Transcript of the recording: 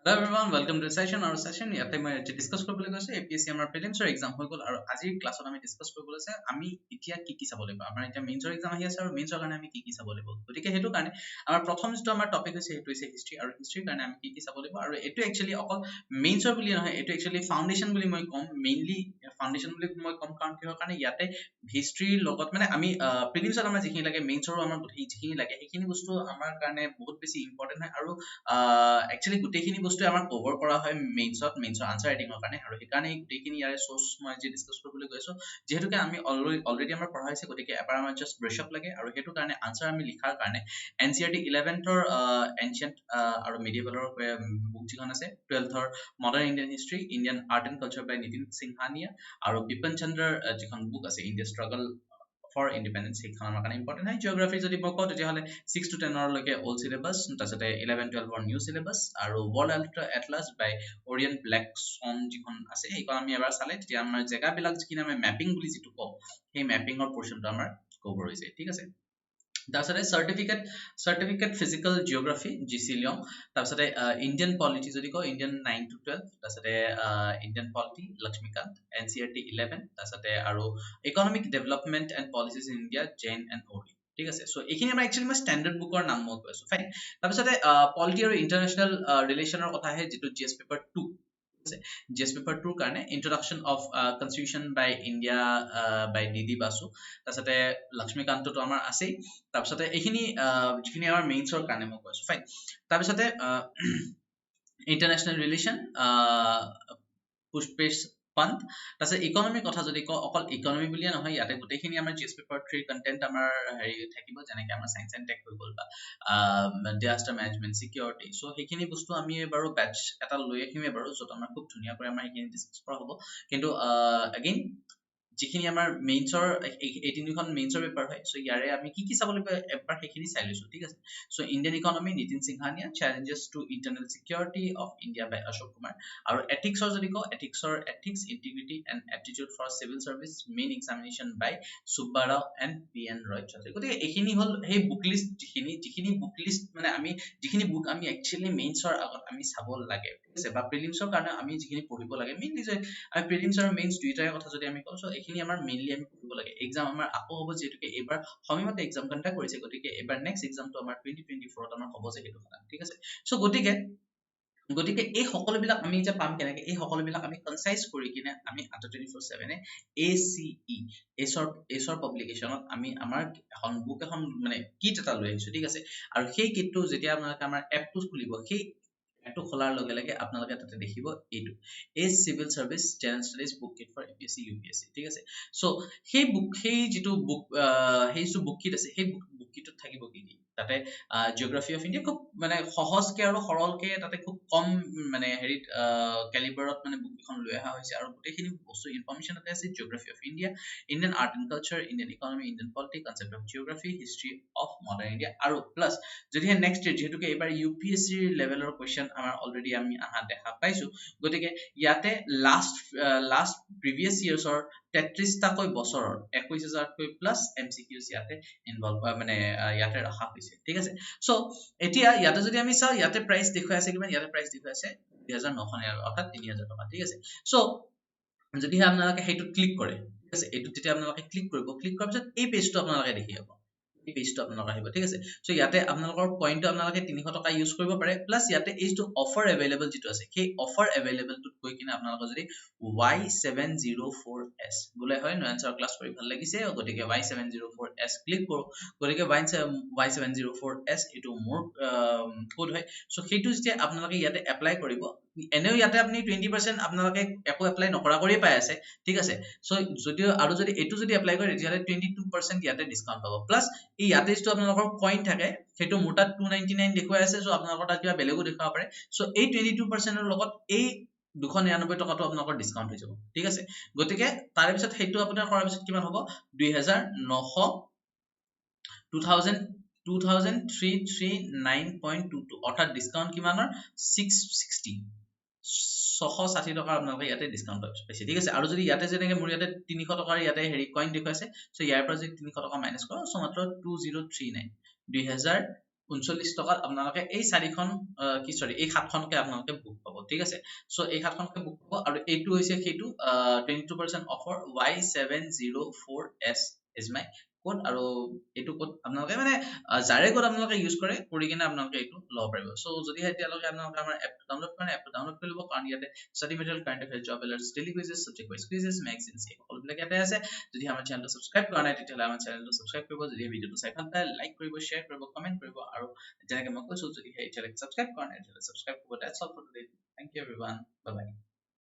Hello everyone, welcome to the session. Our session ইয়াতে মই discuss কৰিবলৈ গৈছো APSC আমাৰ প্ৰিলিমছৰ এক্সাম হৈ গল আৰু আজিৰ ক্লাছত আমি ডিসকাস কৰিব লৈছে আমি এতিয়া কি চাব লাগিব আমাৰ এতিয়া মেইনছৰ এক্সাম আহি আছে আৰু মেইনছৰ কাৰণে আমি কি চাব লাগিব গতিকে হেতু কাৰণে আমাৰ প্ৰথম যেটো আমাৰ টপিক হৈছে হেতু হৈছে হিষ্ট্ৰি আৰু হিষ্ট্ৰিৰ কাৰণে আমি কি চাব লাগিব আৰু এটো একচুয়ালি অকল মেইনছৰ বুলি নহয় এটো একচুয়ালি ফাউন্ডেশন বুলি মই কম মেইনলি ফাউন্ডেশন বুলি মই কম কাৰণ কিহৰ কাৰণে ইয়াতে হিষ্ট্ৰিৰ লগত মানে আমি প্ৰিলিমছত আমাৰ যিখিনি লাগে মেইনছৰো আমাৰ যিখিনি লাগে সেইখিনি বস্তু আমাৰ কাৰণে বহুত বেছি ইম্পৰ্টেন্ট হয় আৰু একচুয়ালি গুটেখিনি বস্তু আমাৰ কভাৰ কৰা হয় মেইনছৰ আনসাৰ ৰাইটিংৰ কাৰণে আৰু সেইকাৰণে গুটেখিনি ইয়াৰে সোৰ্স মই যে ডিসকাস কৰিবলৈ গৈছো যেহেতুকে আমি অলৰেডি আমাৰ পঢ়া হৈছে গতিকে এবাৰ আমাৰ জাস্ট ব্ৰাশ আপ লাগে আৰু হেতু কাৰণে আনসাৰ আমি লিখাৰ কাৰণে NCERT 11th এনচিয়েন্ট আৰু মিডিয়েভেলৰ বুক যিখন আছে 12th modern Indian history Indian art and culture by Nitin Singhania আৰু বিপিন চন্দ্ৰৰ যিখন বুক আছে ইণ্ডিয়া ষ্ট্ৰাগল for independence সেইখন আমাৰ কাৰণে ইম্পৰ্টেন্ট হয় জিওগ্ৰাফি যদি মই কওঁ তেতিয়াহলে 6 to 10 লৈকে ওল্ড সিলেবাস তাৰছতে 11 12 নিউ সিলেবাস আৰু ওয়াৰ্ল্ড এটলাস বাই ওৰিয়েন্ট ব্ল্যাক সন যিখন আছে সেইখন আমি এবাৰ চালে তেতিয়া আমাৰ জেগাবিলাক যিখিনি আমি ম্যাপিং বুলি যিটো কওঁ সেই ম্যাপিংৰ পোৰশনটো আমাৰ কভাৰ হৈছে ঠিক আছে তাৰছতে সাৰ্টিফিকেট ফিজিক্যাল জিওগ্ৰাফি জিসিলিয়ম তাৰছতে ইণ্ডিয়ান পলিটি যদি কওঁ ইণ্ডিয়ান 9 to 12 তাৰছতে ইণ্ডিয়ান পলিটি লক্ষ্মীকান্ত NCERT 11 তাৰছতে আৰু economic development and policies in India Jain and Ohri ঠিক আছে সো এইখিনি আমাৰ একচুয়ালি মই স্ট্যান্ডাৰ্ড বুকৰ নাম মই কৈছো ফাইন তাৰছতে পলিটি আৰু ইন্টাৰনেশনাল ৰিলেশনৰ কথা আহে যেটো জিএস পেপাৰ 2 GS paper 2 কাৰণে introduction of constitution by India by DD Basu তাৰছতে লক্ষ্মীকান্ত তো আমাৰ আছে তাৰছতে এইখিনি যিখিনি আমাৰ মেইনছৰ কাৰণে মই কৈছো ফাইন তাৰছতে international relation পুষ্পেশ পন্থ তাৰছে ইকোনমি কথা যদি কওঁ অকল ইকোনমি বুলিয়ে নহয় ইয়াতে গুটেখিনি আমাৰ জিএস পেপাৰ 3 কন্টেন্ট আমাৰ হেৰি থাকিব যেনেকৈ আমাৰ সায়েন্স এণ্ড টেক হৈ গল বা ডিজাস্টাৰ ম্যানেজমেন্ট সিকিউৰিটি সো সেইখিনি বস্তু আমি বাৰু ব্যাচ এটা লৈ আহিম বাৰু যত আমাৰ খুব ধুনিয়া কৰি আমাৰ এইখিনি ডিসকাস কৰা হ'ব কিন্তু अगेन যিখিনি আমাৰ মেইনছৰ 18 খন মেইনছৰ পেপাৰ হয় সো ইয়াৰে আমি কি চাব লাগিব এবাৰ সেইখিনি চাই লৈছো ঠিক আছে so Indian economy Nitin Singhania challenges to internal security of India by Ashok Kumar আৰু এথিক্সৰ যদি কওঁ ethics integrity and aptitude for civil service main examination by Subbarao and PN Roy Chowdhury গতিকে এইখিনি হল সেই বুক লিষ্ট যিখিনি বুক লিষ্ট মানে আমি যিখিনি বুক আমি একচুয়ালি মেইনছৰ আগত আমি চাব লাগে ঠিক আছে বা প্ৰিলিমছৰ কাৰণে আমি যিখিনি পঢ়িব লাগে মেইনলি যে আমি প্ৰিলিমছ আৰু মেইনছ দুইটাৰে কথা যদি আমি কওঁ সো এইখিনি আমাৰ মেইনলি আমি পঢ়িব লাগে এক্সাম আমাৰ আকৌ হ'ব যেহেতুকে এবাৰ সময়মতে এক্সাম কন্ডাক্ট কৰিছে গতিকে এবাৰ নেক্সট এক্সামটো আমাৰ 2024 ত আমাৰ হ'ব যে হেতু কথা ঠিক আছে সো গতিকে এই সকলোবিলাক আমি যে পাম কেনেকে এই সকলোবিলাক আমি কনসাইজ কৰি কিনে আমি Adda247 ACE এছৰ পাবলিকেশনত আমি আমাৰ এখন বুক এখন মানে কিট এটা লৈ আহিছো ঠিক আছে আৰু সেই কিটটো যেতিয়া আপোনালোকে আমাৰ এপটো খুলিব সেই এটো খোলাৰ লগে লগে আপোনালোকে তাতে দেখিব এইটো as civil service general studies book kit for APSC UPSC ঠিক আছে সো সেই যিটো বুক বুক কিট আছে সেই বুক কিটত থাকিব কি তাতে জিওগ্ৰাফি অফ ইণ্ডিয়া খুব মানে সহজকে আৰু সৰলকে তাতে খুব কম মানে হেৰিত ক্যালিবাৰত মানে বুক এখন লৈ অহা হৈছে আৰু গোটেইখিনি বস্তু ইনফৰমেশন তাতে আছে geography of India Indian art and culture Indian economy Indian politics concept of geography history of modern India আৰু প্লাস যদি নেক্সট ইয়াৰ যেহেতুকে এবাৰ UPSC লেভেলৰ কোৱেশ্চন আমাৰ অলৰেডি আমি আহা দেখা পাইছো গতিকে ইয়াতে লাষ্ট প্ৰিভিয়াস ইয়াৰ্ছৰ 33 টাকৈ বছৰৰ 21000 কৈ প্লাস MCQs ইয়াতে ইনভলভ মানে ইয়াতে ৰাখা হৈছে ঠিক আছে সো এতিয়া ইয়াতে যদি আমি চাও ইয়াতে প্ৰাইস দেখুৱাই আছে কিমান ইয়াতে প্ৰাইস দেখুৱাই আছে 2999 অৰ্থাৎ 3000 টকা ঠিক আছে সো যদি আপোনালোকে হেতু ক্লিক কৰে ঠিক আছে এটো যেতিয়া আপোনালোকে ক্লিক কৰিব ক্লিক কৰাৰ পিছত এই পেজটো আপোনালোকে দেখি পাব এই পেজটো আপোনালোকে আহিব ঠিক আছে সো ইয়াতে আপোনালোকৰ পইণ্টটো আপোনালোকে 300 টকা ইউজ কৰিব পাৰে প্লাস ইয়াতে এইটো অফাৰ अवेलेबल যেটো আছে সেই অফাৰ अवेलेबल টো কৈ কিনে আপোনালোকে যদি Y704S বুলে হয় নয়নছৰ ক্লাস কৰি ভাল লাগিছে গতিকে Y704S ক্লিক কৰো গতিকে Y704S এটো মোৰ কোড হয় সো হেতু যেতিয়া আপোনালোকে ইয়াতে এপ্লাই কৰিব এনেও ইয়াতে আপনি 20% আপোনালোকে একো এপ্লাই নকৰা কৰি পাই আছে ঠিক আছে সো যদিও আৰু যদি এটো যদি এপ্লাই কৰে তেতিয়ালে 22% ইয়াতে ডিসকাউন্ট পাব প্লাস এই ইয়াতে যেটো আপোনালোকৰ কইন থাকে হেতু মোটা 299 দেখুৱাই আছে সো আপোনালোকৰ তাত কিবা বেলেগো দেখাব পাৰে সো এই 22% ৰ লগত এই 299 টকাটো আপোনালোকৰ ডিসকাউন্ট হৈ যাব ঠিক আছে গতিকে তাৰে পিছত হেতু আপোনাৰ কৰাৰ পিছত কিমান হ'ব 2339.22 অৰ্থাৎ ডিসকাউন্ট কিমানৰ 660 660 টকা আপোনালোকে ইয়াতে ডিসকাউন্ট পাইছে ঠিক আছে আৰু যদি ইয়াতে যেনেকে মোৰ ইয়াতে 300 টকাৰ ইয়াতে হেৰি কইন দেখুৱাইছে সো ইয়াৰ পৰা যদি 300 টকা মাইনাস কৰা সো মাত্ৰ 2039 39 টকাত আপোনালোকে এই 4খন কি সৰি এই 7খনকে আপোনালোকে বুক পাব ঠিক আছে সো এই 7খনকে বুক পাব আৰু এইটো হৈছে সেইটো 22% offer Y704S is my code আৰু এইটো কোড আপোনালোকে মানে জাৰে কোড আপোনালোকে ইউজ কৰে কৰি কিনে আপোনালোকে এইটো লব পাৰিব সো যদি এতিয়ালৈকে আপোনালোকে আমাৰ এপটো ডাউনলোড কৰে এপটো ডাউনলোড কৰি ল'ব কাৰণ ইয়াতে study material current affairs job alerts daily quizzes subject wise quizzes magazines এই সকলোবিলাক ইয়াতে আছে যদি আমাৰ চেনেলটো সাবস্ক্ৰাইব কৰা নাই তেতিয়াহ'লে আমাৰ চেনেলটো সাবস্ক্ৰাইব কৰিব যদি ভিডিঅ'টো চাই ভাল পায় লাইক কৰিব শ্বেয়াৰ কৰিব কমেন্ট কৰিব আৰু যেনেকৈ মই কৈছো যদি এতিয়ালৈকে সাবস্ক্ৰাইব কৰা নাই তেতিয়াহ'লে সাবস্ক্ৰাইব কৰিব that's all for today thank you everyone bye by